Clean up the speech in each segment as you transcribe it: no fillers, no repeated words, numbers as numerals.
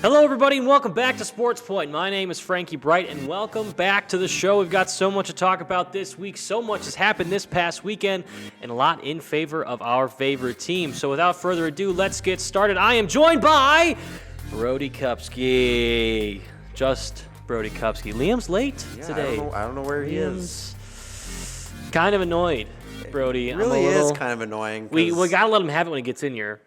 Hello, everybody, and welcome back to Sports Point. My name is Frankie Breit, and welcome back to the show. We've got so much to talk about this week. So much has happened this past weekend, and a lot in favor of our favorite team. So without further ado, let's get started. I am joined by Brody Kupsky. Just Brody Kupsky. Liam's late today. I don't know where he is. Kind of annoyed, Brody. It really is kind of annoying. We got to let him have it when he gets in here.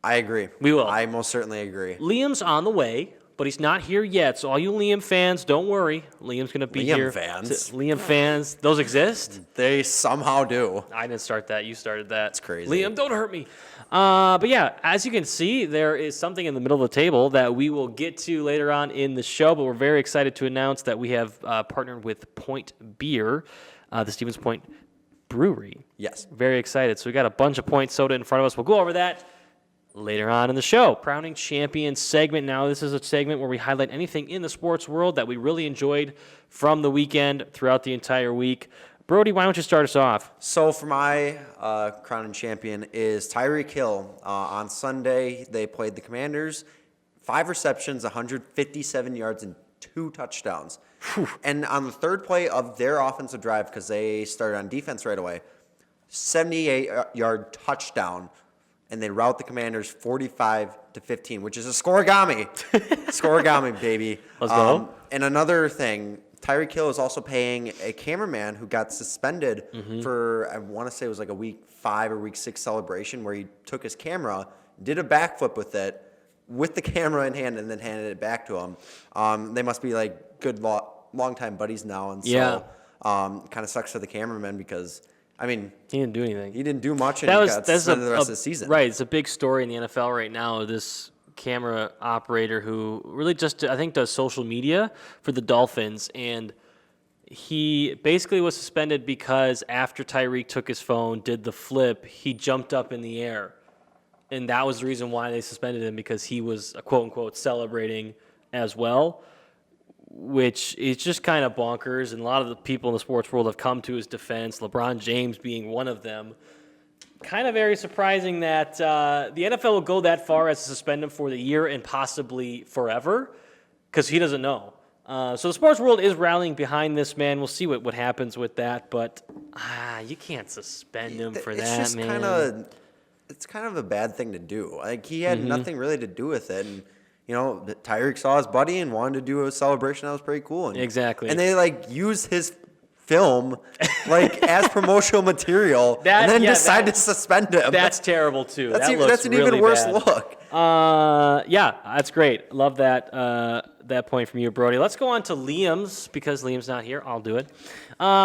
I agree. We will. I most certainly agree. Liam's on the way, but he's not here yet. So all you Liam fans, don't worry. Liam's going to be here. Liam fans. Those exist? They somehow do. I didn't start that. You started that. It's crazy. Liam, don't hurt me. But yeah, as you can see, there is something in the middle of the table that we will get to later on in the show, but we're very excited to announce that we have partnered with Point Beer, the Stevens Point Brewery. Yes. Very excited. So we got a bunch of Point soda in front of us. We'll go over that later on in the show. Crowning Champion segment. Now, this is a segment where we highlight anything in the sports world that we really enjoyed from the weekend throughout the entire week. Brody, why don't you start us off? So for my crowning champion is Tyreek Hill. On Sunday, they played the Commanders. 5 receptions, 157 yards, and 2 touchdowns. Whew. And on the third play of their offensive drive, because they started on defense right away, 78-yard touchdown. And they rout the Commanders 45-15, which is a scoregami. Scoregami, baby. Let's go. And another thing, Tyreek Hill is also paying a cameraman who got suspended for, I want to say it was like a week 5 or week 6 celebration where he took his camera, did a backflip with it, with the camera in hand, and then handed it back to him. They must be like good long-time buddies now. And so kind of sucks for the cameraman because – I mean, he didn't do anything. He didn't do much, and he got suspended the rest of the season. Right. It's a big story in the NFL right now. This camera operator who really just, I think, does social media for the Dolphins, and he basically was suspended because after Tyreek took his phone, did the flip, he jumped up in the air, and that was the reason why they suspended him, because he was, quote-unquote, celebrating as well, which is just kind of bonkers, and a lot of the people in the sports world have come to his defense, LeBron James being one of them. Kind of very surprising that the NFL will go that far as to suspend him for the year and possibly forever, because he doesn't know. So the sports world is rallying behind this man. We'll see what happens with that, but you can't suspend him for that, man. It's kind of a bad thing to do. Like, he had nothing really to do with it, and you know, Tyreek saw his buddy and wanted to do a celebration that was pretty cool. Exactly. And they, used his film, as promotional material and then decide to suspend him. That's terrible, too. That's an even worse look. That's great. Love that point from you, Brody. Let's go on to Liam's, because Liam's not here. I'll do it.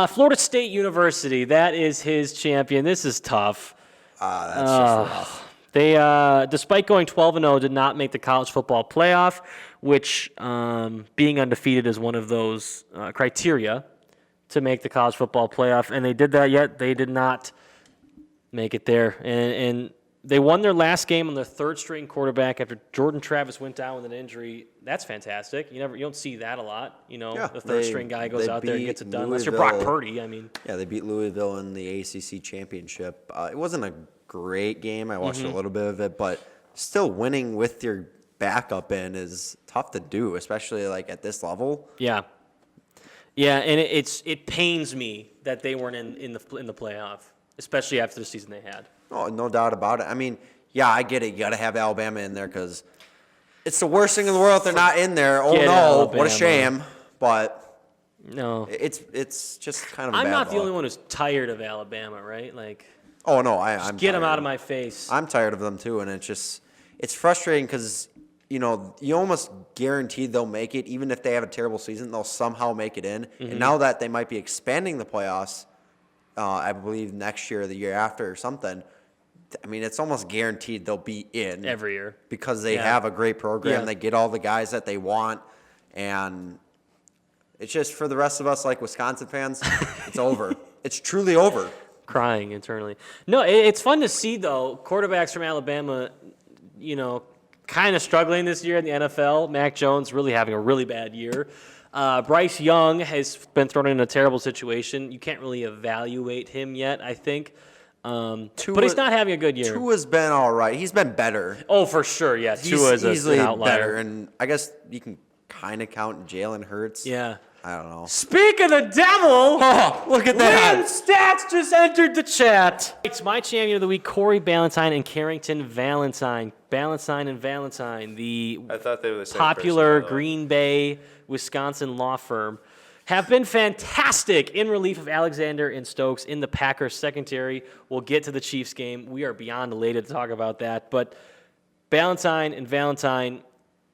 Florida State University, that is his champion. This is tough. That's just rough. They, despite going 12-0, did not make the college football playoff, which being undefeated is one of those criteria to make the college football playoff. And they did that, yet they did not make it there. And they won their last game on their third-string quarterback after Jordan Travis went down with an injury. That's fantastic. You don't see that a lot. The third-string guy goes out there and gets it done. Unless you're Brock Purdy, I mean. Yeah, they beat Louisville in the ACC championship. It wasn't a great game. I watched a little bit of it, but still winning with your backup in is tough to do, especially at this level. Yeah, and it pains me that they weren't in the playoff, especially after the season they had. Oh, no doubt about it. I mean, I get it. You got to have Alabama in there because it's the worst thing in the world if they're not in there. Oh, no, Alabama. What a shame. But no, it's just kind of a I'm bad not luck. the only one who's tired of Alabama, right? Oh, no, I'm get them out of my face. I'm tired of them, too, and it's frustrating because, you almost guaranteed they'll make it. Even if they have a terrible season, they'll somehow make it in. And now that they might be expanding the playoffs, I believe next year or the year after or something, I mean, it's almost guaranteed they'll be in. Every year. Because they have a great program. They get all the guys that they want, and it's just for the rest of us, Wisconsin fans, it's over. It's truly over. Crying internally. No, it's fun to see, though, quarterbacks from Alabama, kind of struggling this year in the NFL. Mac Jones really having a really bad year. Bryce Young has been thrown in a terrible situation. You can't really evaluate him yet, I think. But he's not having a good year. Tua's been all right. He's been better. Oh, for sure. Yeah, Tua is easily an outlier. better, and I guess you can kind of count Jalen Hurts. Yeah. I don't know. Speak of the devil, Oh, look at that. Statz just entered the chat. It's my champion of the week, Corey Ballantyne and Carrington Valentine. Ballantyne and Valentine, the I thought they were the same popular person, Green Bay, Wisconsin law firm, have been fantastic in relief of Alexander and Stokes in the Packers secondary. We'll get to the Chiefs game. We are beyond elated to talk about that. But Ballantyne and Valentine,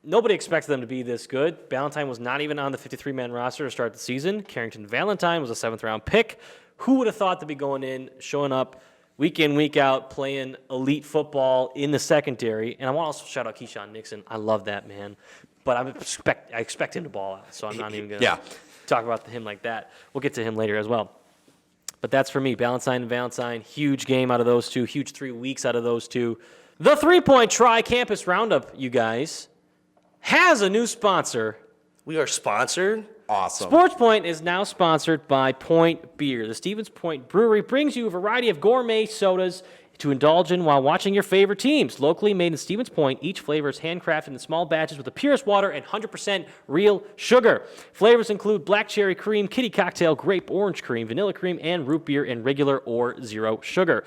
nobody expected them to be this good. Ballantyne was not even on the 53-man roster to start the season. Carrington Valentine was a 7th-round pick. Who would have thought to be going in, showing up week in, week out, playing elite football in the secondary? And I want to also shout out Keyshawn Nixon. I love that man. But I expect him to ball out, so I'm not even going to talk about him like that. We'll get to him later as well. But that's for me. Ballantyne and Valentine, huge game out of those two, huge 3 weeks out of those two. The 3-Point Tri-Campus Roundup, you guys, has a new sponsor. We are sponsored. Awesome. SportsPoint is now sponsored by Point Beer. The Stevens Point Brewery brings you a variety of gourmet sodas to indulge in while watching your favorite teams. Locally made in Stevens Point, each flavor is handcrafted in small batches with the purest water and 100% real sugar. Flavors include black cherry cream, kitty cocktail, grape orange cream, vanilla cream, and root beer in regular or zero sugar.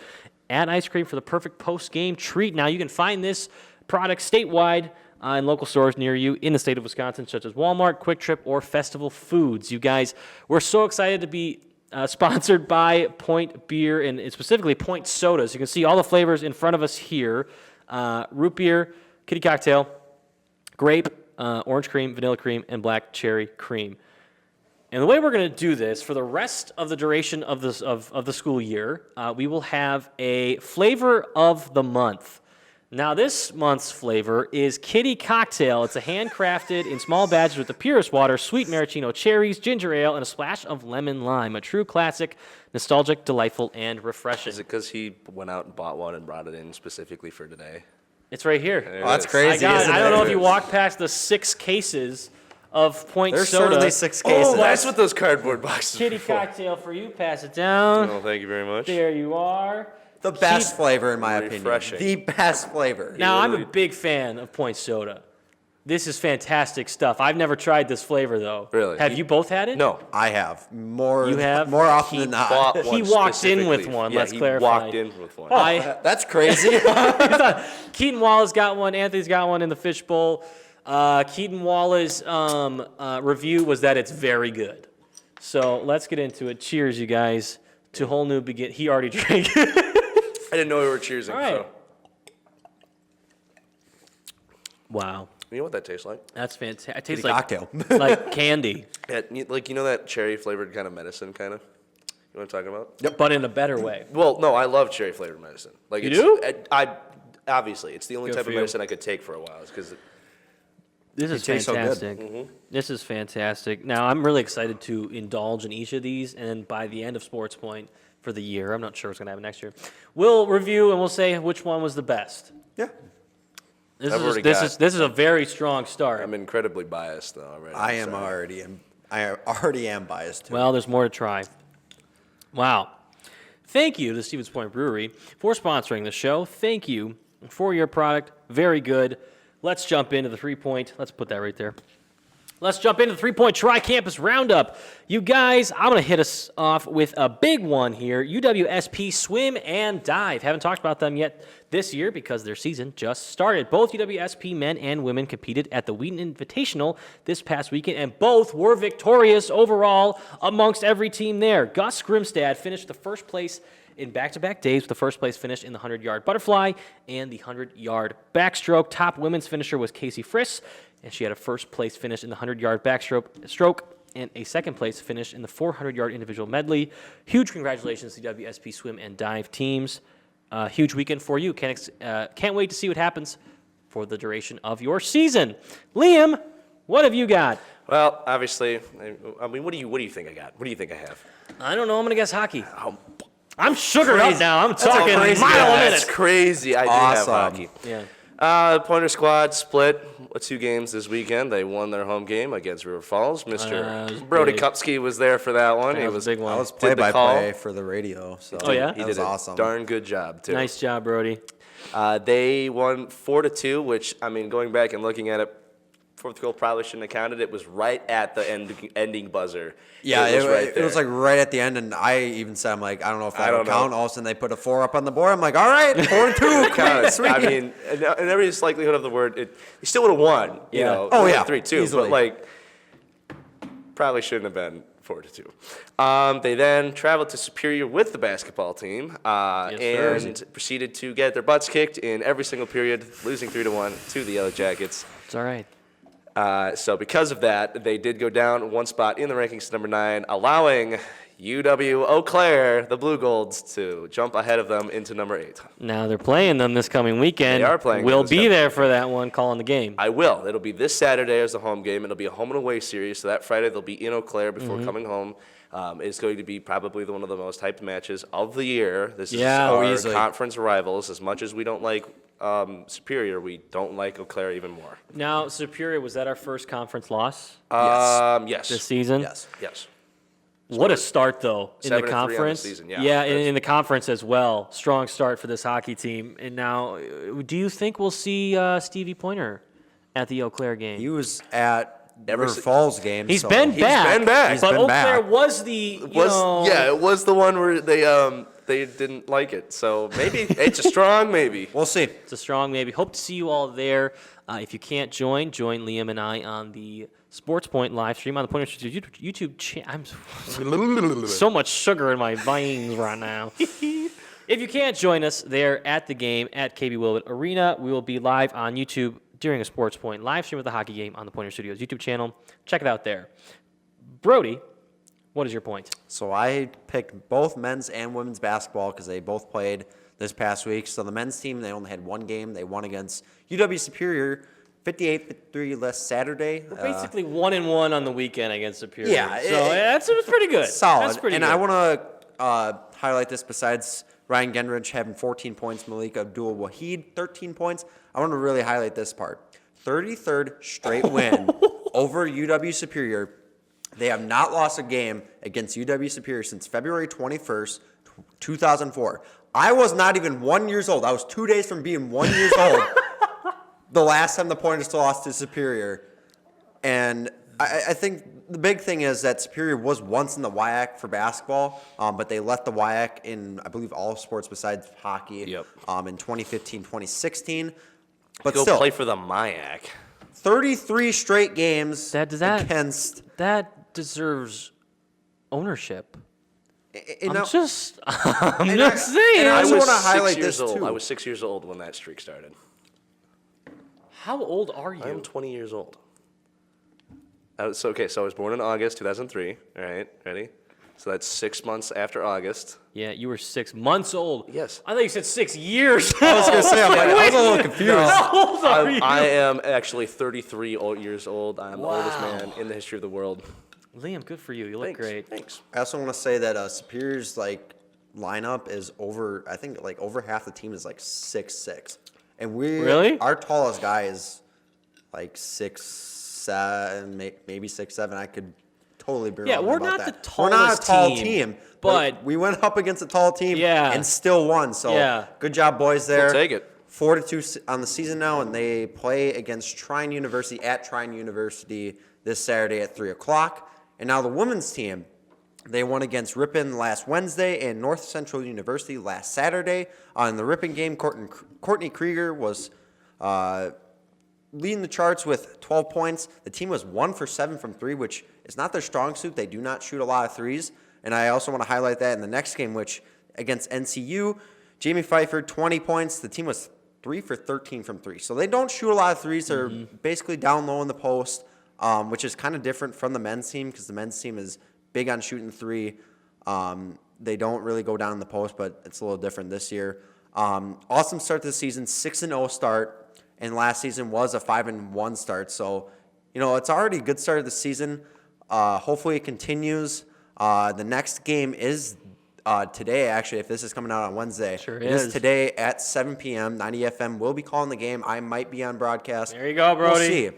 Add ice cream for the perfect post-game treat. Now, you can find this product statewide in local stores near you in the state of Wisconsin, such as Walmart, Quick Trip, or Festival Foods. You guys, we're so excited to be sponsored by Point Beer and specifically Point Sodas. You can see all the flavors in front of us here. Root beer, kitty cocktail, grape, orange cream, vanilla cream, and black cherry cream. And the way we're going to do this for the rest of the duration of the school year, we will have a flavor of the month. Now, this month's flavor is Kitty Cocktail. It's a handcrafted in small batches with the purest water, sweet maraschino cherries, ginger ale, and a splash of lemon lime. A true classic, nostalgic, delightful, and refreshing. Is it because he went out and bought one and brought it in specifically for today? It's right here. Oh, that's crazy. I don't know if you walked past the 6 cases of Point There's Soda. certainly 6 cases. Oh, that's what those cardboard boxes Kitty are for. Cocktail for you. Pass it down. Oh, thank you very much. There you are. The best flavor, in my opinion. Refreshing. The best flavor. Now, I'm a big fan of Point Soda. This is fantastic stuff. I've never tried this flavor, though. Really? Have you both had it? No. I have. More. You have? More often He than not. bought one He walked in with specifically. one, Yeah, let's he clarify. walked in with one. That's crazy. Keaton Waala's got one. Anthony's got one in the fishbowl. Keaton Waala's review was that it's very good. So let's get into it. Cheers, you guys, to whole new begin. He already drank. I didn't know we were cheersing. All right. So. Wow, You know what that tastes like? that's fantastic. It tastes Kitty like cocktail. like candy, Yeah, like, you know that cherry flavored kind of medicine, kind of? You know what I'm talking about? but in a better way. Well, no, I love cherry flavored medicine. Like, You it's, do? I obviously, it's the only Good type for of you. medicine I could take for a while. Because This is tastes so good. fantastic. This is fantastic. Now, I'm really excited to indulge in each of these, and by the end of Sports Point for the year, I'm not sure what's going to happen next year, we'll review and we'll say which one was the best. Yeah. This I've is already this got- is this is a very strong start. I'm incredibly biased, though, already. I so. already am biased too. Well, there's more to try. Wow. Thank you to Stevens Point Brewery for sponsoring the show. Thank you for your product. Very good. Let's jump into the 3-point. Let's put that right there. Let's jump into the 3-point Tri-Campus Roundup. You guys, I'm going to hit us off with a big one here. UWSP Swim and Dive. Haven't talked about them yet this year because their season just started. Both UWSP men and women competed at the Wheaton Invitational this past weekend, and both were victorious overall amongst every team there. Gus Grimstad finished the first place in back-to-back days with the first place finish in the 100-yard butterfly and the 100-yard backstroke. Top women's finisher was Casey Friss, and she had a first-place finish in the 100-yard backstroke and a second-place finish in the 400-yard individual medley. Huge congratulations to WSP Swim and Dive teams. Huge weekend for you. Can't wait to see what happens for the duration of your season. Liam, what have you got? Well, obviously, I mean, what do you think I got? What do you think I have? I don't know. I'm going to guess hockey. Oh, I'm sugared up now. I'm talking crazy mile a That's minute. crazy. I do Awesome. have hockey. Yeah. Pointer squad split 2 games this weekend. They won their home game against River Falls. it was Mr. Brody big. Kupsky was there for that one. That He was a big one. I was did the call. play-by-play for the radio. So Oh, yeah? He that did was a awesome. darn good job, too. Nice job, Brody. They won 4-2, which, I mean, going back and looking at it, fourth goal probably shouldn't have counted. It was right at the ending buzzer. Yeah, it was right it was there. like right at the end, and I even said, I'm like, I don't know if I that'll don't know. count. All of a sudden, they put a 4 up on the board. I'm like, all right, 4-2. Counted. Sweet. I mean, in every likelihood of the word, you still would have won. You know, Oh, yeah. 3-2, Easily. but like probably shouldn't have been 4-2. They then traveled to Superior with the basketball team Yes, and proceeded to get their butts kicked in every single period, losing 3-1 to the Yellow Jackets. It's all right. So because of that, they did go down 1 spot in the rankings to number 9, allowing UW Eau Claire, the Blue Golds, to jump ahead of them into number 8. Now they're playing them this coming weekend. They are playing them We'll this be coming there for that one, calling the game. I will. It'll be this Saturday as the home game. It'll be a home and away series. So that Friday they'll be in Eau Claire before coming home. It's going to be probably one of the most hyped matches of the year. This is Yeah, our easily. conference rivals. As much as we don't like Superior, we don't like Eau Claire even more. Now, Superior, was that our first conference loss Yes. this season? Yes. What a start, though, in the 7-3 on the conference. season, yeah. Yeah, in the conference as well. Strong start for this hockey team. And now, do you think we'll see Stevie Pointer at the Eau Claire game? He was at Ever River si- Falls game. He's so been back. been back. He's But been Eau back. Claire was the, It was the one where they didn't like it. So maybe it's a strong maybe. We'll see. It's a strong maybe. Hope to see you all there. If you can't join Liam and I on the SportsPoint live stream on the Pointer Studios YouTube channel. I'm so much sugar in my veins right now. If you can't join us there at the game at KB Wilbit Arena, we will be live on YouTube during a SportsPoint live stream of the hockey game on the Pointer Studios YouTube channel. Check it out there. Brody, what is your point? So I picked both men's and women's basketball because they both played this past week. So the men's team, they only had one game. They won against UW Superior, 58-3 last Saturday. Basically 1-1 on the weekend against Superior. Yeah, So that's pretty good. Solid. That's pretty and good. I want to highlight this besides Ryan Genrich having 14 points, Malik Abdul Wahid 13 points. I want to really highlight this part. 33rd straight win over UW Superior. They have not lost a game against UW Superior since February 21st, 2004. I was not even 1 year old. I was 2 days from being 1 year old the last time the Pointers lost to Superior. And I think the big thing is that Superior was once in the WIAC for basketball, but they left the WIAC in, I believe, all sports besides hockey Yep. in 2015, 2016. But Go still, play for the MIAC. 33 straight games Does that- against. That deserves ownership. You I'm know, just saying. and I I just was wanna 6 highlight years this, old. too. I was 6 years old when that streak started. How old are you? I'm 20 years old. So I was born in August 2003. All right, ready? So that's 6 months after August. Yeah, you were 6 months old. Yes. I thought you said 6 years. I was going to say, I'm like, I was a little confused. How old are you? I am actually 33 years old. I'm the oldest man in the history of the world. Liam, good for you. You look Thanks. great. Thanks. I also want to say that Superior's lineup is over. I think over half the team is 6'6", and Really? our tallest guy is 6'7", maybe 6'7". I could totally be wrong Yeah, we're about not that. the We're not a tallest tall team, team, but- we went up against a tall team Yeah. and still won. So Yeah. good job, boys. There. We'll take it. 4-2 on the season now, and they play against Trine University at Trine University this Saturday at 3:00. And now the women's team, they won against Ripon last Wednesday and North Central University last Saturday. In the Ripon game, Courtney Krieger was leading the charts with 12 points. The team was 1 for 7 from 3, which is not their strong suit. They do not shoot a lot of threes. And I also want to highlight that in the next game, which against NCU, Jamie Pfeiffer, 20 points. The team was 3 for 13 from 3. So they don't shoot a lot of threes. They're basically down low in the post, which is kind of different from the men's team because the men's team is big on shooting 3. They don't really go down in the post, but it's a little different this year. Awesome start to the season, 6-0 start, and last season was a 5-1 start. So, it's already a good start of the season. Hopefully it continues. The next game is today, actually, if this is coming out on Wednesday. Sure it is is. today at 7 p.m. 90 FM will be calling the game. I might be on broadcast. There you go, Brody. We'll see.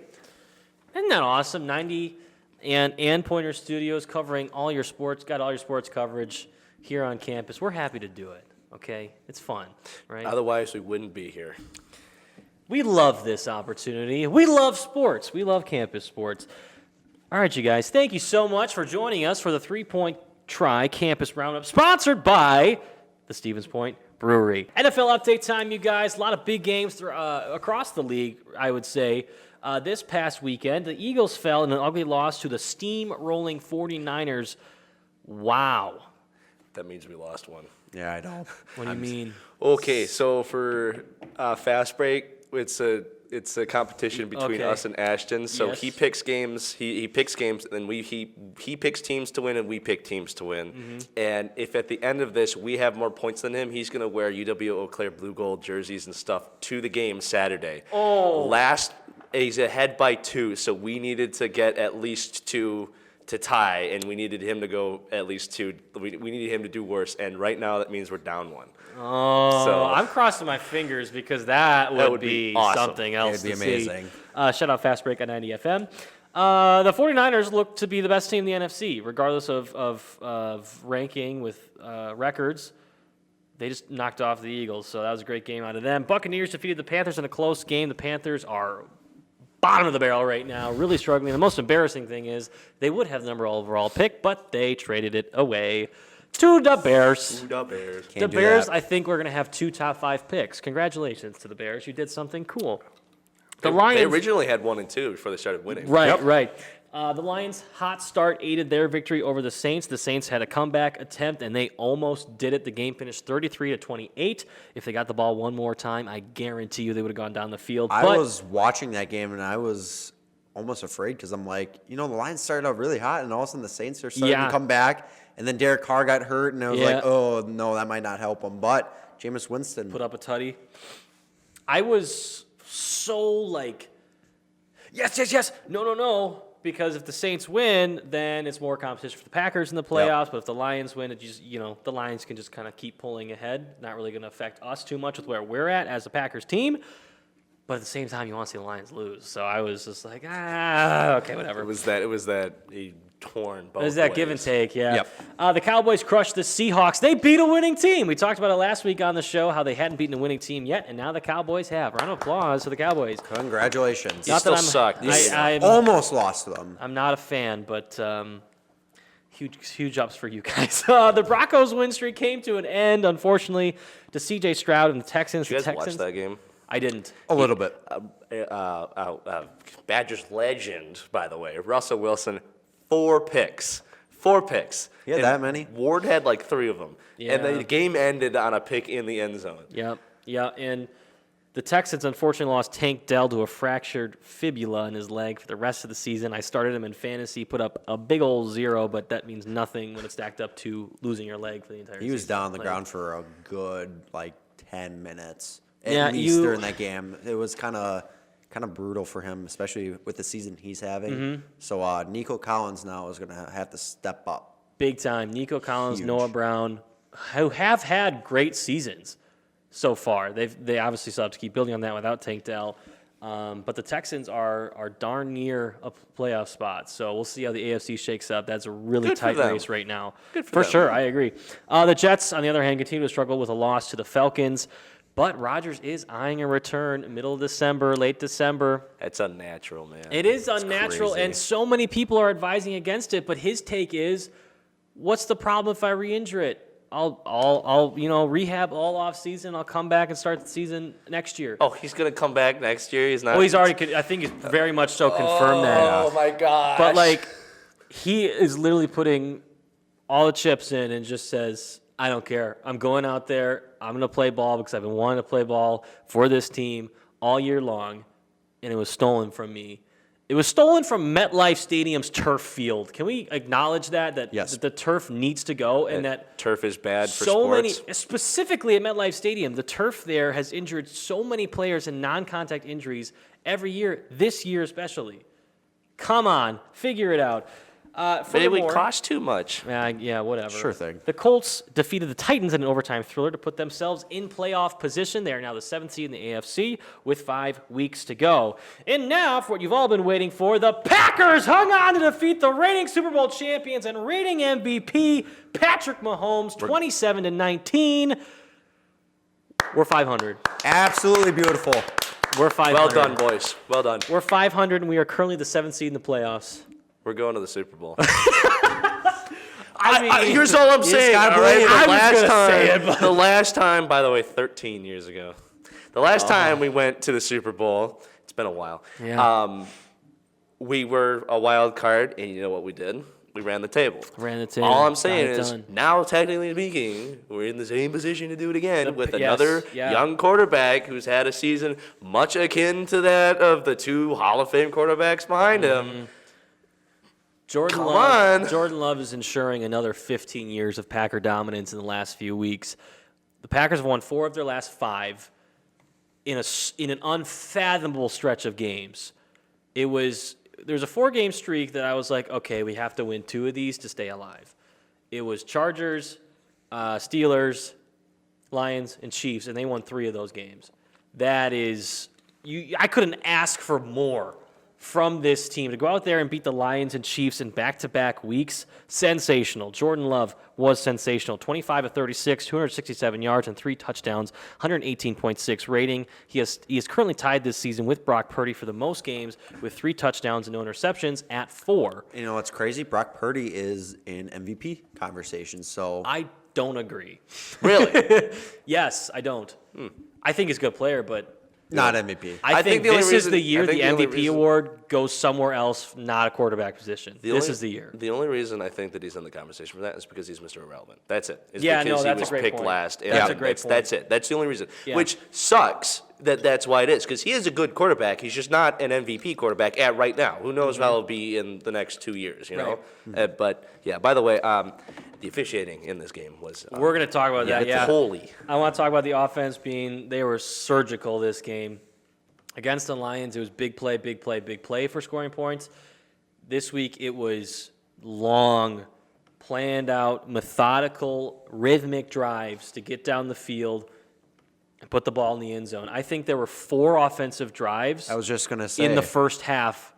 Isn't that awesome? 90 and Pointer Studios covering all your sports, got all your sports coverage here on campus. We're happy to do it, okay? It's fun, right? Otherwise, we wouldn't be here. We love this opportunity. We love sports. We love campus sports. All right, you guys, thank you so much for joining us for the 3-Point Try Campus Roundup, sponsored by the Stevens Point Brewery. NFL update time, you guys. A lot of big games across the league, I would say. This past weekend, the Eagles fell in an ugly loss to the steam-rolling 49ers. Wow. That means we lost one. Yeah, I know. What do you mean? Okay, so for Fast Break, it's a competition between Okay. us and Ashton. So Yes. he picks games. He picks games, and then he picks teams to win, and we pick teams to win. Mm-hmm. And if at the end of this we have more points than him, he's gonna wear UW Eau Claire blue gold jerseys and stuff to the game Saturday. Oh. He's ahead by 2, so we needed to get at least 2 to tie, and we needed him to go at least 2. We needed him to do worse, and right now that means we're down 1. Oh, So- I'm crossing my fingers because that would be awesome. something else It'd be to see. amazing. Shout out Fast Break at 90 FM. The 49ers look to be the best team in the NFC, regardless of ranking with records. They just knocked off the Eagles, so that was a great game out of them. Buccaneers defeated the Panthers in a close game. The Panthers are bottom of the barrel right now, really struggling. The most embarrassing thing is they would have the number overall pick, but they traded it away to the Bears. The Bears. The Can't do Bears, that. I think we're going to have 2 top 5 picks. Congratulations to the Bears. You did something cool. The Lions. They originally had 1 and 2 before they started winning. Right, right. The Lions' hot start aided their victory over the Saints. The Saints had a comeback attempt, and they almost did it. The game finished 33-28. If they got the ball one more time, I guarantee you they would have gone down the field. I But was watching that game, and I was almost afraid because I'm like, the Lions started out really hot, and all of a sudden the Saints are starting Yeah. to come back. And then Derek Carr got hurt, and I was Yeah. like, oh, no, that might not help him. But Jameis Winston. put up a tutty. I was so like, yes, no. Because if the Saints win, then it's more competition for the Packers in the playoffs. But if the Lions win, it just the Lions can just kind of keep pulling ahead. Not really going to affect us too much with where we're at as a Packers team. But at the same time, you want to see the Lions lose. So I was just like, okay, whatever. It was that he torn both There's that ways. give and take, yeah. Yep. The Cowboys crushed the Seahawks. They beat a winning team. We talked about it last week on the show, how they hadn't beaten a winning team yet, and now the Cowboys have. Round of applause for the Cowboys. Congratulations. He still sucked. I'm Almost lost to them. I'm not a fan, but huge ups for you guys. The Broncos win streak came to an end, unfortunately, to C.J. Stroud and the Texans. Did you The guys watch Texans. that game? I didn't. A little bit. Badgers legend, by the way, Russell Wilson, 4 picks. 4 picks. He had And that many? Ward had like 3 of them. And Yeah. the game ended on a pick in the end zone. Yeah, and the Texans unfortunately lost Tank Dell to a fractured fibula in his leg for the rest of the season. I started him in fantasy, put up a big old 0, but that means nothing when it's stacked up to losing your leg for the entire season. He was down on the Like, ground for a good 10 minutes Yeah, at least you- during that game. It was kind of brutal for him, especially with the season he's having. Mm-hmm. So Nico Collins now is going to have to step up. Big time. Nico Collins, Huge. Noah Brown, who have had great seasons so far. They obviously still have to keep building on that without Tank Dell. But the Texans are darn near a playoff spot. So we'll see how the AFC shakes up. That's a really Good for tight them. race right now. Good for For them. sure, I agree. The Jets, on the other hand, continue to struggle with a loss to the Falcons. But Rodgers is eyeing a return middle of December, late December. It's unnatural, man. It is unnatural, crazy. and so many people are advising against it. But his take is, what's the problem if I re-injure it? I'll rehab all off season. I'll come back and start the season next year. Oh, he's going to come back next year? He's not. Well, he's already. I think he's very much so confirmed that. Oh, my gosh. But like, he is literally putting all the chips in and just says, I don't care. I'm going out there. I'm going to play ball because I've been wanting to play ball for this team all year long, and it was stolen from me. It was stolen from MetLife Stadium's turf field. Can we acknowledge that Yes. the turf needs to go and that turf is bad for so sports. many, specifically at MetLife Stadium, the turf there has injured so many players in non-contact injuries every year, this year especially. Come on, figure it out. Maybe it Furthermore, cost too much. yeah, whatever. Sure thing. The Colts defeated the Titans in an overtime thriller to put themselves in playoff position. They are now the 7th seed in the AFC with 5 weeks to go. And now, for what you've all been waiting for, the Packers hung on to defeat the reigning Super Bowl champions and reigning MVP Patrick Mahomes, 27-19. We're 500. Absolutely beautiful. We're 500. Well done, boys. Well done. We're 500, and we are currently the 7th seed in the playoffs. We're going to the Super Bowl. I mean, Here's all I'm saying. gotta All right? believe it. The last time, by the way, 13 years ago. The last time we went to the Super Bowl, it's been a while. Yeah. We were a wild card, and you know what we did? We ran the table. All I'm saying is, now technically speaking, we're in the same position to do it again with another young quarterback who's had a season much akin to that of the 2 Hall of Fame quarterbacks behind him. Jordan Love is ensuring another 15 years of Packer dominance in the last few weeks. The Packers have won 4 of their last 5 in an unfathomable stretch of games. There's a 4-game streak that I was like, okay, we have to win 2 of these to stay alive. It was Chargers, Steelers, Lions, and Chiefs, and they won 3 of those games. That is, I couldn't ask for more from this team to go out there and beat the Lions and Chiefs in back-to-back weeks. Sensational. Jordan Love was sensational. 25 of 36, 267 yards and 3 touchdowns, 118.6 rating. He is currently tied this season with Brock Purdy for the most games with 3 touchdowns and no interceptions at 4. You know what's crazy? Brock Purdy is in MVP conversation. So I don't agree. Really? Yes, I don't. I think he's a good player, but not MVP. I think the only this is reason- the year I the think the only MVP reason- award goes somewhere else, not a quarterback position. This is the year. The only reason I think that he's in the conversation for that is because he's Mr. Irrelevant. That's it. It's Yeah, because no, that's he was a great picked point. last. And That's a great point. That's it. That's the only reason. Yeah. Which sucks that's why it is, because he is a good quarterback. He's just not an MVP quarterback at right now. Who knows how he'll be in the next 2 years, you know? But, yeah, by the way, the officiating in this game was... We're going to talk about that, yeah. Holy. I want to talk about the offense they were surgical this game. Against the Lions, it was big play, big play, big play for scoring points. This week, it was long, planned out, methodical, rhythmic drives to get down the field and put the ball in the end zone. I think there were 4 offensive drives I was just going to say. in the first half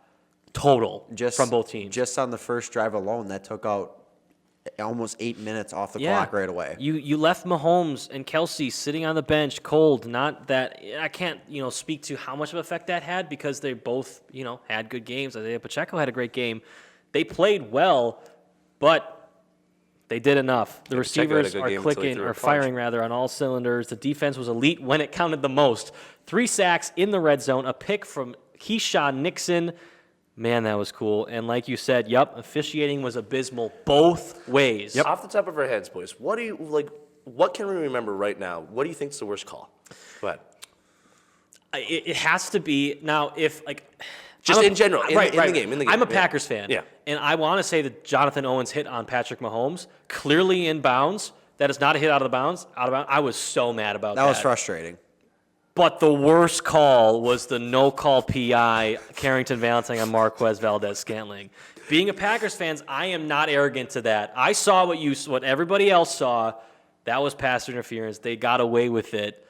total from both teams. Just on the first drive alone, that took out almost 8 minutes off the clock right away. You left Mahomes and Kelsey sitting on the bench cold. Not that I can't speak to how much of an effect that had because they both had good games. Isaiah Pacheco had a great game. They played well, but they did enough. The receivers are clicking or firing rather on all cylinders. The defense was elite when it counted the most. 3 sacks in the red zone, a pick from Keyshawn Nixon. Man, that was cool. And like you said, officiating was abysmal both ways. Off the top of our heads, boys, what can we remember right now? What do you think is the worst call? Go ahead. It has to be now in general, in the game. I'm a Packers fan. Yeah. And I want to say that Jonathan Owens hit on Patrick Mahomes, clearly in bounds. That is not a hit out of bounds. I was so mad about that. That was frustrating. But the worst call was the no-call PI, Carrington Valentine on Marquez Valdez-Scantling. Being a Packers fan, I am not arrogant to that. I saw what everybody else saw. That was pass interference. They got away with it.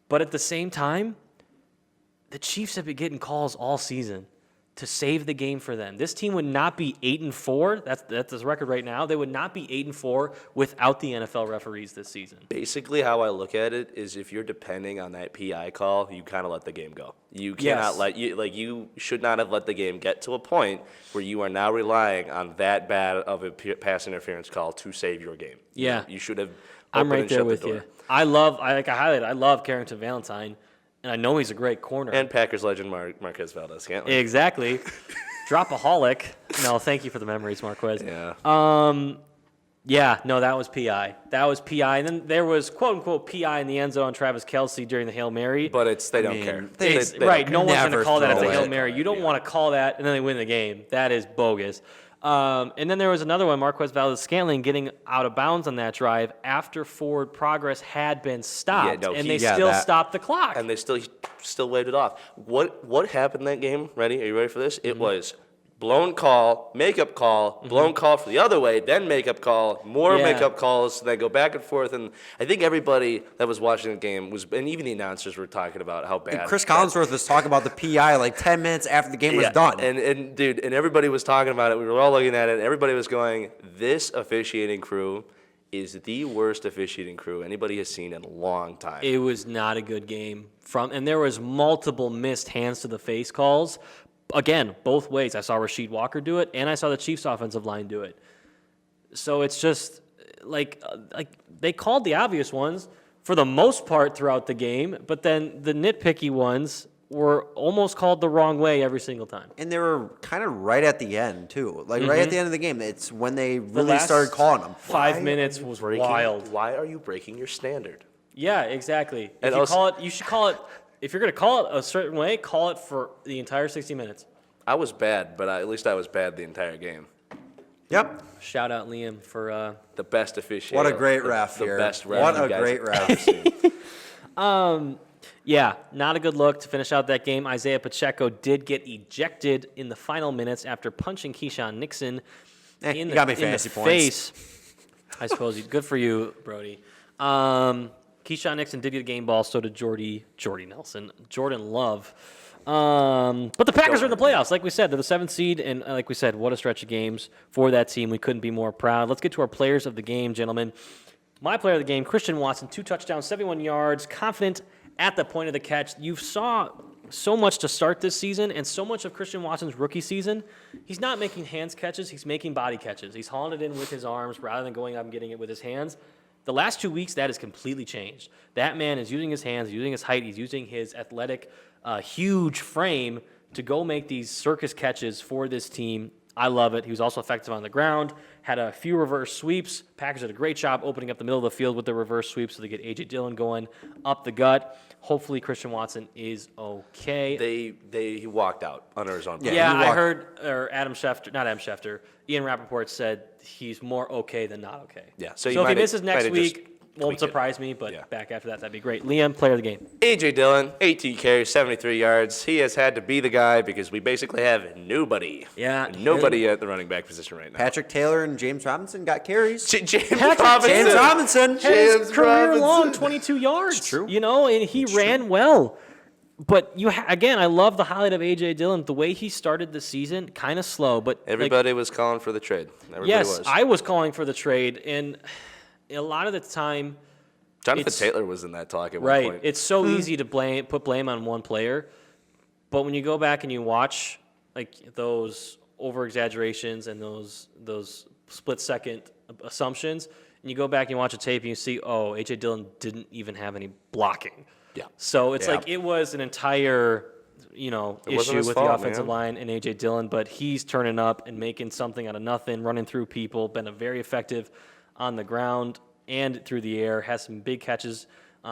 But at the same time, the Chiefs have been getting calls all season to save the game for them. This team would not be 8-4. That's the record right now. They would not be 8-4 without the NFL referees this season. Basically, how I look at it is if you're depending on that PI call, you kind of let the game go. You cannot you should not have let the game get to a point where you are now relying on that bad of a pass interference call to save your game. Yeah. You should have. I'm right there with you. I love Carrington Valentine. And I know he's a great corner. And Packers legend Marquez Valdez-Scantling. Exactly. Dropaholic. No, thank you for the memories, Marquez. Yeah. That was PI. That was PI. And then there was quote-unquote PI in the end zone on Travis Kelce during the Hail Mary. But they don't care. They don't no one's going to call that as a throw Hail it. Mary. You don't want to call that, and then they win the game. That is bogus. And then there was another one, Marquez Valdez-Scantling getting out of bounds on that drive after forward progress had been stopped, they still stopped the clock. And they still waved it off. What happened in that game? Ready? Are you ready for this? It was blown call, makeup call, blown call for the other way, then makeup call, more makeup calls, then go back and forth. And I think everybody that was watching the game and even the announcers were talking about how bad. And Chris Collinsworth was talking about the PI like 10 minutes after the game was done. And dude, and everybody was talking about it. We were all looking at it, and everybody was going, this officiating crew is the worst officiating crew anybody has seen in a long time. It was not a good game. And there was multiple missed hands to the face calls. Again, both ways. I saw Rasheed Walker do it, and I saw the Chiefs offensive line do it. So it's just like they called the obvious ones for the most part throughout the game, but then the nitpicky ones were almost called the wrong way every single time. And they were kind of right at the end, too. Like, right at the end of the game. It's when they really started calling them. 5 minutes was wild. Why are you breaking your standard? Yeah, exactly. And You should call it, if you're going to call it a certain way, call it for the entire 60 minutes. I was bad, but at least I was bad the entire game. Yep. Shout out Liam for the best officiator. What a great ref here. The best ref. What a great ref. Yeah, not a good look to finish out that game. Isaiah Pacheco did get ejected in the final minutes after punching Keyshawn Nixon in you got me the fantasy face. I suppose. Good for you, Brody. Keyshawn Nixon did get a game ball, so did Jordan Love. But the Packers are in the playoffs. Like we said, they're the 7th seed, and like we said, what a stretch of games for that team. We couldn't be more proud. Let's get to our players of the game, gentlemen. My player of the game, Christian Watson, 2 touchdowns, 71 yards, confident at the point of the catch. You saw so much to start this season, and so much of Christian Watson's rookie season. He's not making hands catches, he's making body catches. He's hauling it in with his arms rather than going up and getting it with his hands. The last 2 weeks, that has completely changed. That man is using his hands, using his height, he's using his athletic, huge frame to go make these circus catches for this team. I love it. He was also effective on the ground, had a few reverse sweeps. Packers did a great job opening up the middle of the field with the reverse sweeps so they get A.J. Dillon going up the gut. Hopefully Christian Watson is okay. He walked out under his own power. Yeah, I heard, Ian Rappaport said he's more okay than not okay. Yeah. So if he misses next week, won't surprise me, but back after that, that'd be great. Liam, player of the game. A.J. Dillon, 18 carries, 73 yards. He has had to be the guy because we basically have nobody. Yeah. Nobody at the running back position right now. Patrick Taylor and James Robinson got carries. James Robinson. His career-long 22 yards. It's true. And he ran well. But again, I love the highlight of A.J. Dillon. The way he started the season, kind of slow, but everybody was calling for the trade. I was calling for the trade, and a lot of the time, Jonathan Taylor was in that talk at one right. point. It's so easy to put blame on one player, but when you go back and you watch like those over exaggerations and those split second assumptions, and you go back and you watch a tape and you see, A.J. Dillon didn't even have any blocking. Yeah. So it's like it was an entire issue with the offensive line and A.J. Dillon, but he's turning up and making something out of nothing, running through people, been a very effective on the ground and through the air, has some big catches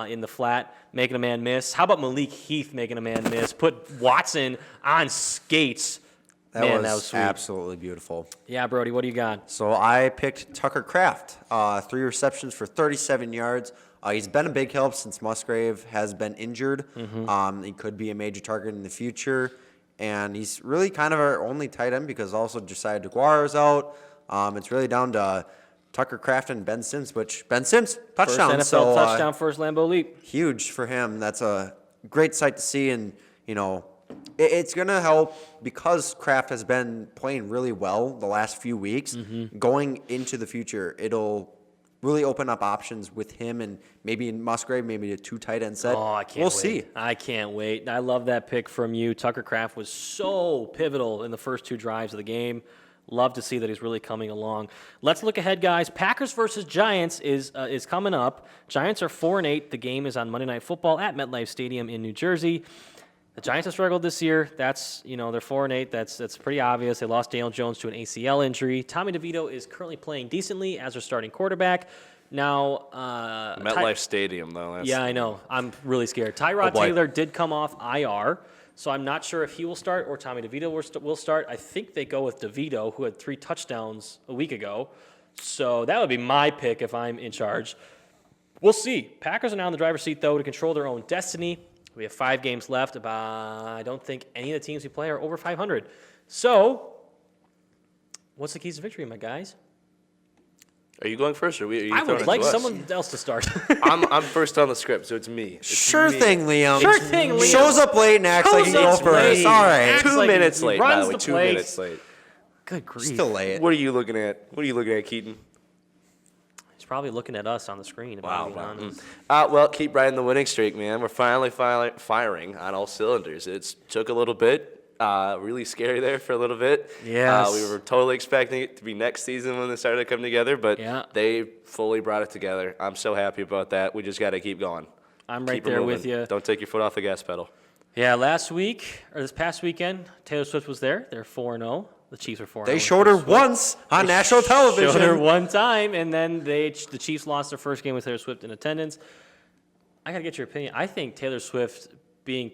in the flat, making a man miss. How about Malik Heath making a man miss? Put Watson on skates. That was sweet. Absolutely beautiful. Yeah, Brody, what do you got? So I picked Tucker Kraft, 3 receptions for 37 yards. He's been a big help since Musgrave has been injured. He could be a major target in the future. And he's really kind of our only tight end because also Josiah DeGuara is out. It's really down to Tucker Kraft and Ben Sims, which Ben Sims, touchdown. First NFL touchdown, first Lambeau leap. Huge for him. That's a great sight to see. And, it's going to help because Kraft has been playing really well the last few weeks. Going into the future, it'll really open up options with him and maybe in Musgrave, maybe a 2 tight end set. Oh, I can't wait. We'll see. I can't wait. I love that pick from you. Tucker Kraft was so pivotal in the first 2 drives of the game. Love to see that he's really coming along. Let's look ahead, guys. Packers versus Giants is coming up. Giants are 4-8. The game is on Monday Night Football at MetLife Stadium in New Jersey. The Giants have struggled this year. That's, they're 4-8. That's pretty obvious. They lost Daniel Jones to an ACL injury. Tommy DeVito is currently playing decently as their starting quarterback. Now, MetLife Stadium, though. Yeah, I know. I'm really scared. Tyrod Taylor did come off IR, so I'm not sure if he will start or Tommy DeVito will start. I think they go with DeVito, who had 3 touchdowns a week ago. So that would be my pick if I'm in charge. We'll see. Packers are now in the driver's seat, though, to control their own destiny. We have 5 games left. I don't think any of the teams we play are over 500. So What's the keys to victory, my guys? Are you going first, or are you I throwing would it like to us? someone else to start. I'm first on the script, so it's me. It's Sure me. thing, Liam. Sure thing, Liam. Shows up late and acts like he can go Shows up late. first. All right. Acts 2 like minutes he late, by runs the way. the 2 place. minutes late. Good grief. Still late. What are you looking at? What are you looking at, Keaton? He's probably looking at us on the screen. If I'm being honest. Well, keep riding the winning streak, man. We're finally firing on all cylinders. It took a little bit. Really scary there for a little bit. Yes. We were totally expecting it to be next season when they started to come together, but Yeah. they fully brought it together. I'm so happy about that. We just got to keep going. I'm right Keep it there moving. with you. Don't take your foot off the gas pedal. Yeah, this past weekend, Taylor Swift was there. They're 4-0. The Chiefs are 4-0. They showed her once on national television. Showed her one time, and then the Chiefs lost their first game with Taylor Swift in attendance. I got to get your opinion. I think Taylor Swift being,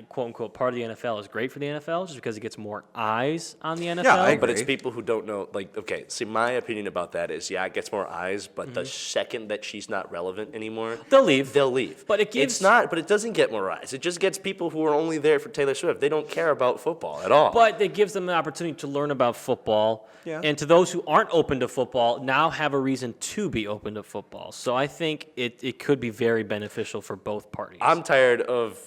quote unquote, part of the NFL is great for the NFL just because it gets more eyes on the NFL. Yeah, I But agree. it's people who don't know. Like, okay, see, my opinion about that is, yeah, it gets more eyes, but the second that she's not relevant anymore, They'll leave. They'll leave. But it gives- It's not. But it doesn't get more eyes. It just gets people who are only there for Taylor Swift. They don't care about football at all. But it gives them the opportunity to learn about football. Yeah. And to those who aren't open to football, now have a reason to be open to football. So I think it could be very beneficial for both parties. I'm tired of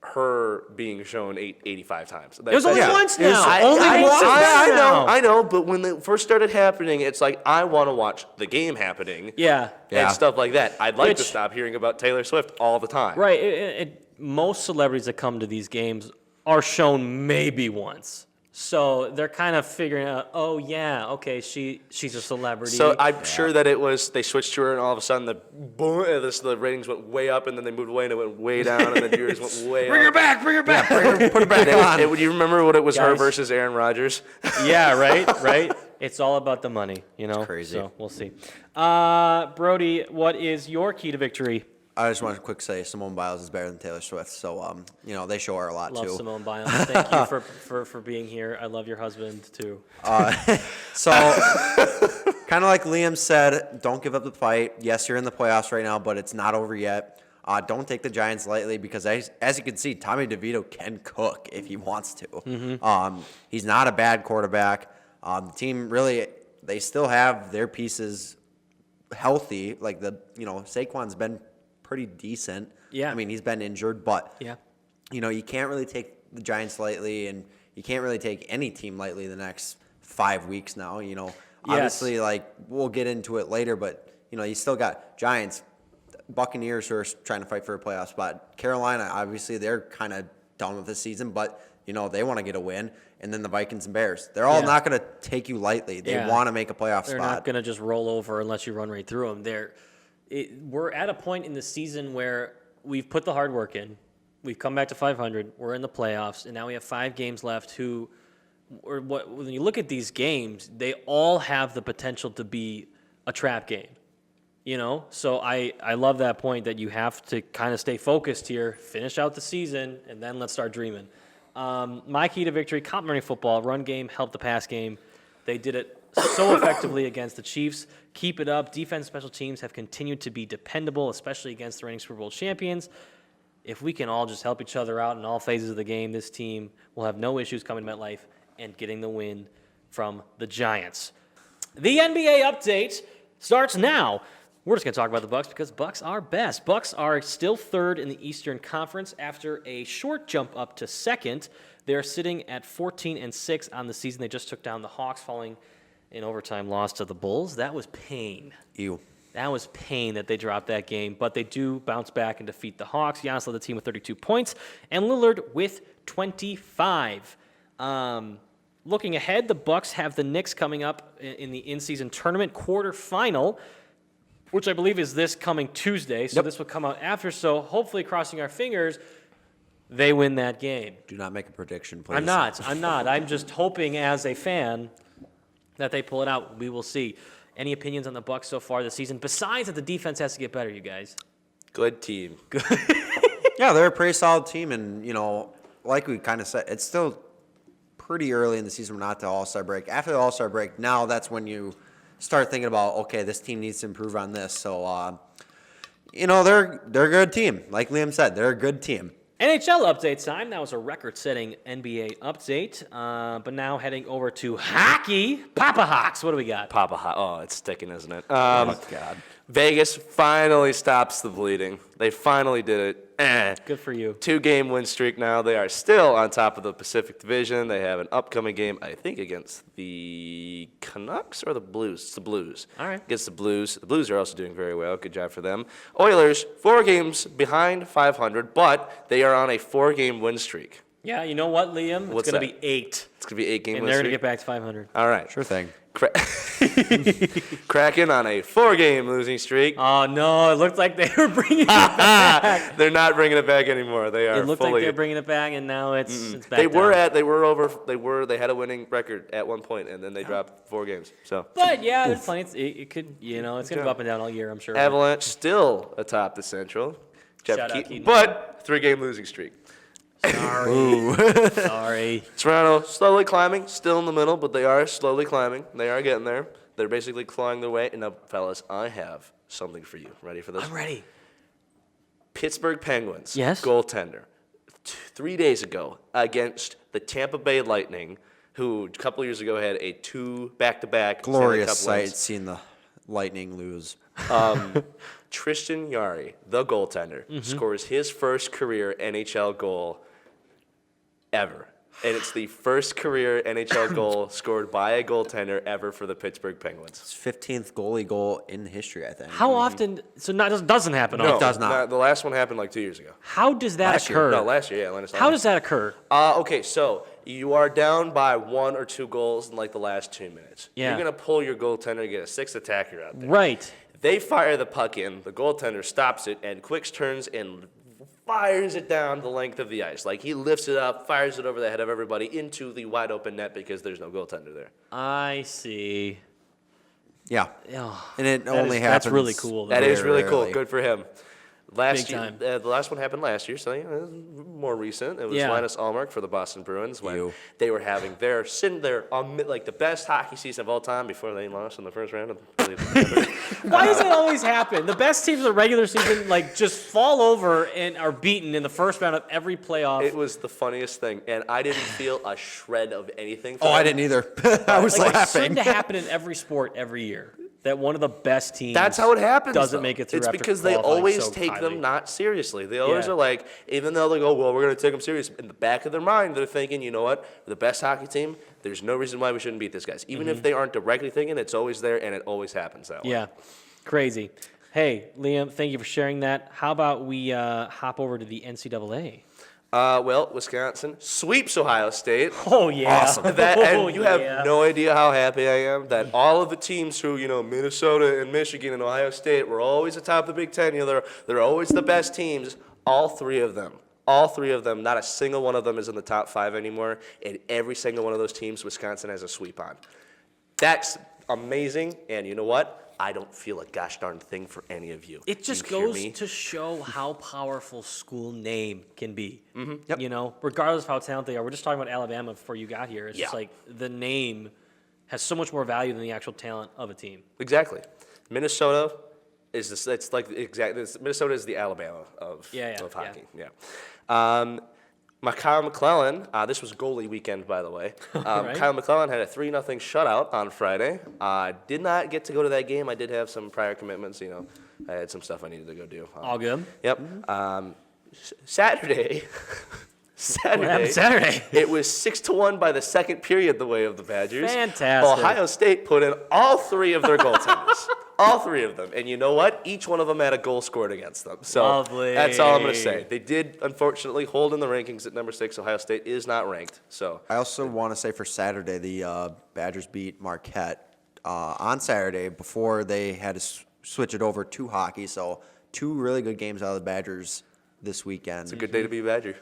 her being shown 85 times. It was only Yeah. once It was now. only only once. once now. I know, but when it first started happening, it's like I want to watch the game happening. Yeah. Yeah. And stuff like that. I'd like to Which- stop hearing about Taylor Swift all the time. Right. Most celebrities that come to these games are shown maybe once. So they're kind of figuring out, oh, yeah, okay, she's a celebrity. So I'm sure that it was they switched to her, and all of a sudden the ratings went way up, and then they moved away, and it went way down, and the viewers went way up. Bring her back. Put it back on. Would you remember what it was her Guys. versus Aaron Rodgers? Yeah, right. It's all about the money, you know? crazy. So we'll see. Brody, what is your key to victory? I just want to quick say Simone Biles is better than Taylor Swift, so they show her a lot Love too. Simone Biles. Thank you for being here. I love your husband, too. So, kind of like Liam said, don't give up the fight. Yes, you're in the playoffs right now, but it's not over yet. Don't take the Giants lightly because, as you can see, Tommy DeVito can cook if he wants to. He's not a bad quarterback. The team really, they still have their pieces healthy. Like Saquon's been pretty decent. Yeah. I mean, he's been injured, but Yeah. you can't really take the Giants lightly, and you can't really take any team lightly the next 5 weeks now. Obviously, we'll get into it later, but you still got Giants, Buccaneers who are trying to fight for a playoff spot. Carolina, obviously, they're kind of done with the season, but they want to get a win. And then the Vikings and Bears, they're all not going to take you lightly. They want to make a playoff They're spot. not going to just roll over unless you run right through them. We're at a point in the season where we've put the hard work in. We've come back to 500. We're in the playoffs, and now we have 5 games left. When you look at these games, they all have the potential to be a trap game. So I love that point that you have to kind of stay focused here, finish out the season, and then let's start dreaming. My key to victory: complementary football, run game, help the pass game. They did it so effectively against the Chiefs. Keep it up. Defense, special teams have continued to be dependable, especially against the reigning Super Bowl champions. If we can all just help each other out in all phases of the game, this team will have no issues coming to MetLife and getting the win from the Giants. The NBA update starts now. We're just going to talk about the Bucks because Bucks are best. Bucks are still third in the Eastern Conference after a short jump up to second. They're sitting at 14-6 on the season. They just took down the Hawks, following an overtime loss to the Bulls. That was pain. Ew. That was pain that they dropped that game, but they do bounce back and defeat the Hawks. Giannis led the team with 32 points, and Lillard with 25. Looking ahead, the Bucks have the Knicks coming up in the in-season tournament quarterfinal, which I believe is this coming Tuesday. So this will come out after. So hopefully, crossing our fingers, they win that game. Do not make a prediction, please. I'm not. I'm just hoping as a fan that they pull it out. We will see. Any opinions on the Bucks so far this season, besides that the defense has to get better, you guys? Good team. Yeah, they're a pretty solid team, and like we kind of said, it's still pretty early in the season. We're not to All-Star break. After the All-Star break, now that's when you start thinking about, okay, this team needs to improve on this. So, they're a good team. Like Liam said, they're a good team. NHL updates time. That was a record-setting NBA update. But now heading over to hockey. Papa Hawks, what do we got? Papa Hot. Oh, it's sticking, isn't it? Oh, God. Vegas finally stops the bleeding. They finally did it. Good for you. 2-game win streak now. They are still on top of the Pacific Division. They have an upcoming game, I think, against the Canucks or the Blues. It's the Blues. All right. Against the Blues. The Blues are also doing very well. Good job for them. Oilers, 4 games behind 500, but they are on a 4-game win streak. Yeah, you know what, Liam? What's it's going to that? be 8. It's going to be 8-game And win they're streak. going to get back to 500. All right. Sure thing. Kraken on a 4-game losing streak. Oh, no, it looked like they were bringing it back. They're not bringing it back anymore. They are It looked fully. like they're bringing it back, and now it's back They were down. they had a winning record at one point, and then they dropped 4 games. So But, yeah, there's plenty. It could, it's going to go up and down all year, I'm sure. Avalanche still atop the Central. Shout out Keaton, Keaton. but 3-game losing streak. Sorry. Toronto slowly climbing, still in the middle, but they are slowly climbing. They are getting there. They're basically clawing their way. And now, fellas, I have something for you. Ready for this? I'm ready. Pittsburgh Penguins. Yes? Goaltender. 3 days ago against the Tampa Bay Lightning, who a couple years ago had a 2 back-to-back Stanley Glorious Cup sight wins. seeing the Lightning lose. Tristan Jarry, the goaltender, scores his first career NHL goal ever. And it's the first career NHL goal scored by a goaltender ever for the Pittsburgh Penguins. It's 15th goalie goal in history, I think. How often? So not doesn't happen No, often. does not. The last one happened like 2 years ago. How does that Last year. occur? No, last year, yeah. Linus How Ullmark. does that occur? Okay, so you are down by 1 or 2 goals in like the last 2 minutes. Yeah. You're going to pull your goaltender, get a 6th attacker out there. Right. They fire the puck in, the goaltender stops it, and Quicks turns and fires it down the length of the ice. Like he lifts it up, fires it over the head of everybody into the wide open net because there's no goaltender there. I see. Yeah. Oh, And it that only is- happens. That's really cool. though. That is really cool. rarely. Good for him. Last Big year, time. the last one happened last year, so more recent. It was Yeah. Linus Ullmark for the Boston Bruins when Ew. they were having their like the best hockey season of all time before they lost in the first round. Why does it always happen? The best teams in the regular season just fall over and are beaten in the first round of every playoff. It was the funniest thing, and I didn't feel a shred of anything. For Oh, I them. didn't either. I was Like, it's laughing. certain to happen in every sport every year. That one of the best teams. That's how it happens. Doesn't though. make it through. It's after because they qualifying always so take highly. them not seriously. They always Yeah. are like, even though they go, well, we're going to take them serious. In the back of their mind, they're thinking, you know what? We're the best hockey team. There's no reason why we shouldn't beat this guys. Even if they aren't directly thinking, it's always there, and it always happens that way. Yeah, crazy. Hey, Liam, thank you for sharing that. How about we hop over to the NCAA? Well, Wisconsin sweeps Ohio State. Oh yeah, Awesome. And you have yeah. no idea how happy I am that all of the teams who, Minnesota and Michigan and Ohio State were always atop the Big Ten. They're always the best teams. All three of them, not a single one of them is in the top 5 anymore. And every single one of those teams, Wisconsin has a sweep on. That's amazing. And you know what? I don't feel a gosh darn thing for any of you. It just You hear goes me? to show how powerful school name can be. Yep. Regardless of how talented they are. We're just talking about Alabama before you got here. It's just Yeah. like the name has so much more value than the actual talent of a team. Exactly. Minnesota is Minnesota is the Alabama of Yeah, hockey. Yeah. Kyle McClellan, this was goalie weekend, by the way. Right. Kyle McClellan had a 3-0 shutout on Friday. Did not get to go to that game. I did have some prior commitments. I had some stuff I needed to go do. All good. Yep. Saturday. What happened Saturday? It was 6-1 by the second period, the way of the Badgers. Fantastic. Ohio State put in all 3 of their goaltenders. All 3 of them. And you know what? Each one of them had a goal scored against them. So Lovely. that's all I'm going to say. They did, unfortunately, hold in the rankings at number 6. Ohio State is not ranked. So I also want to say for Saturday, the Badgers beat Marquette on Saturday before they had to switch it over to hockey. So 2 really good games out of the Badgers this weekend. it's a good day to be a Badger.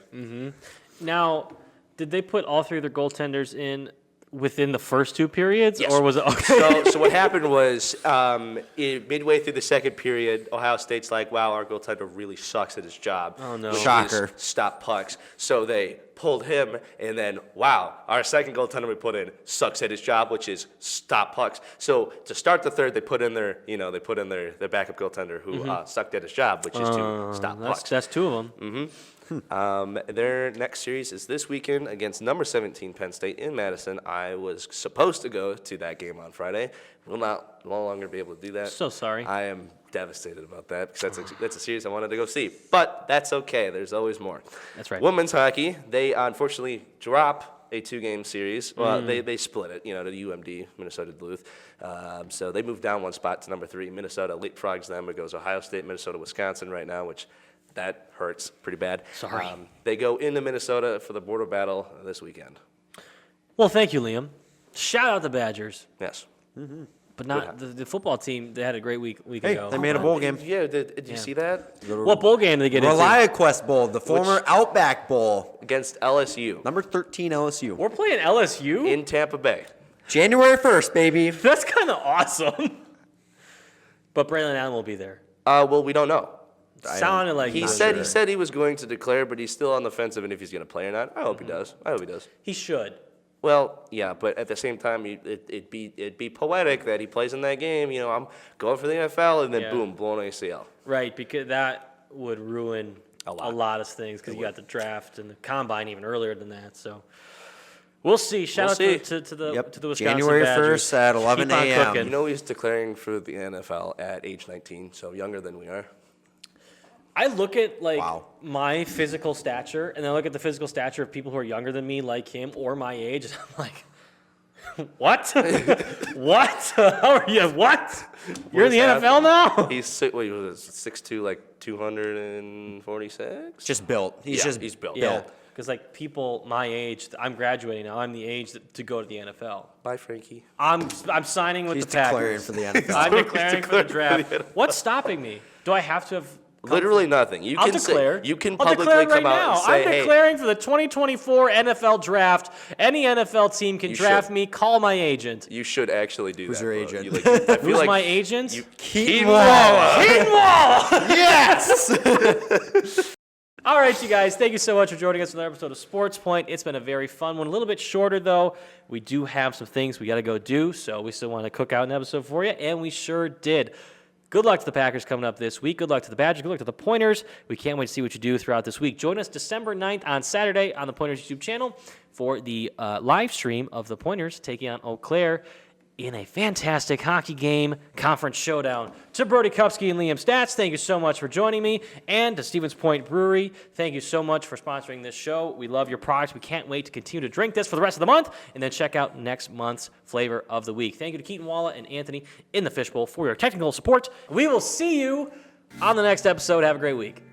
Now, did they put all 3 of their goaltenders in within the first 2 periods? Yes. Or was it okay? So what happened was midway through the second period, Ohio State's like, wow, our goaltender really sucks at his job. Oh, no. Which is Shocker. Stop pucks. So they pulled him, and then, wow, our second goaltender we put in sucks at his job, which is stop pucks. So to start the third, they put in their backup goaltender who sucked at his job, which is to stop pucks. That's two of them. Their next series is this weekend against number 17 Penn State in Madison. I was supposed to go to that game on Friday. Will no longer be able to do that. So sorry. I am devastated about that because that's a series I wanted to go see. But that's okay. There's always more. That's right. Women's hockey, they unfortunately drop a 2-game series. Well, they split it, to UMD, Minnesota Duluth. So they moved down one spot to number 3. Minnesota leapfrogs them. It goes Ohio State, Minnesota, Wisconsin right now, which that hurts pretty bad. Sorry. They go into Minnesota for the border battle this weekend. Well, thank you, Liam. Shout out the Badgers. Yes. But not the football team. They had a great week ago. They made a bowl game. Yeah, did you see that? What bowl game did they get into? ReliaQuest Bowl, the former Outback Bowl. Against LSU. Number 13 LSU. We're playing LSU? In Tampa Bay. January 1st, baby. That's kind of awesome. But Braylon Allen will be there. Well, we don't know. Sounded like He said he was going to declare, but he's still on the fence of if he's going to play or not. I hope he does. He should. Well, yeah, but at the same time, it'd be poetic that he plays in that game. I'm going for the NFL, and then boom, blown ACL. Right, because that would ruin a lot of things because you got the draft and the combine even earlier than that. So we'll see. Shout out to the Wisconsin January Badgers. 1st at 11 Keep on a.m. cooking. He's declaring for the NFL at age 19, so younger than we are. I look at my physical stature, and then I look at the physical stature of people who are younger than me, like him, or my age, and I'm like, what? What? How are you? What? You're in the NFL now? He's 6'2", like 246. Just built. He's built. Yeah, because people my age, I'm graduating now. I'm the age to go to the NFL. Bye, Frankie. I'm signing with He's the Packers. declaring for the NFL. I'm declaring for the draft. What's stopping me? Do I have to have? Literally nothing. You I'll can declare. You can I'll publicly declare come right out now. and say, I'm declaring for the 2024 NFL draft. Any NFL team can draft me. Call my agent. You should actually do Who's that. your bro. agent? Who's my agent? Keaton Waala. Keaton Waala! Yes! All right, you guys. Thank you so much for joining us for another episode of Sports Point. It's been a very fun one. A little bit shorter, though. We do have some things we got to go do, so we still want to cook out an episode for you, and we sure did. Good luck to the Packers coming up this week. Good luck to the Badgers. Good luck to the Pointers. We can't wait to see what you do throughout this week. Join us December 9th on Saturday on the Pointers YouTube channel for the live stream of the Pointers taking on Eau Claire in a fantastic hockey game conference showdown. To Brody, Kupsky, and Liam Statz, thank you so much for joining me. And to Stevens Point Brewery, thank you so much for sponsoring this show. We love your products. We can't wait to continue to drink this for the rest of the month and then check out next month's flavor of the week. Thank you to Keaton Waala and Anthony in the Fishbowl for your technical support. We will see you on the next episode. Have a great week.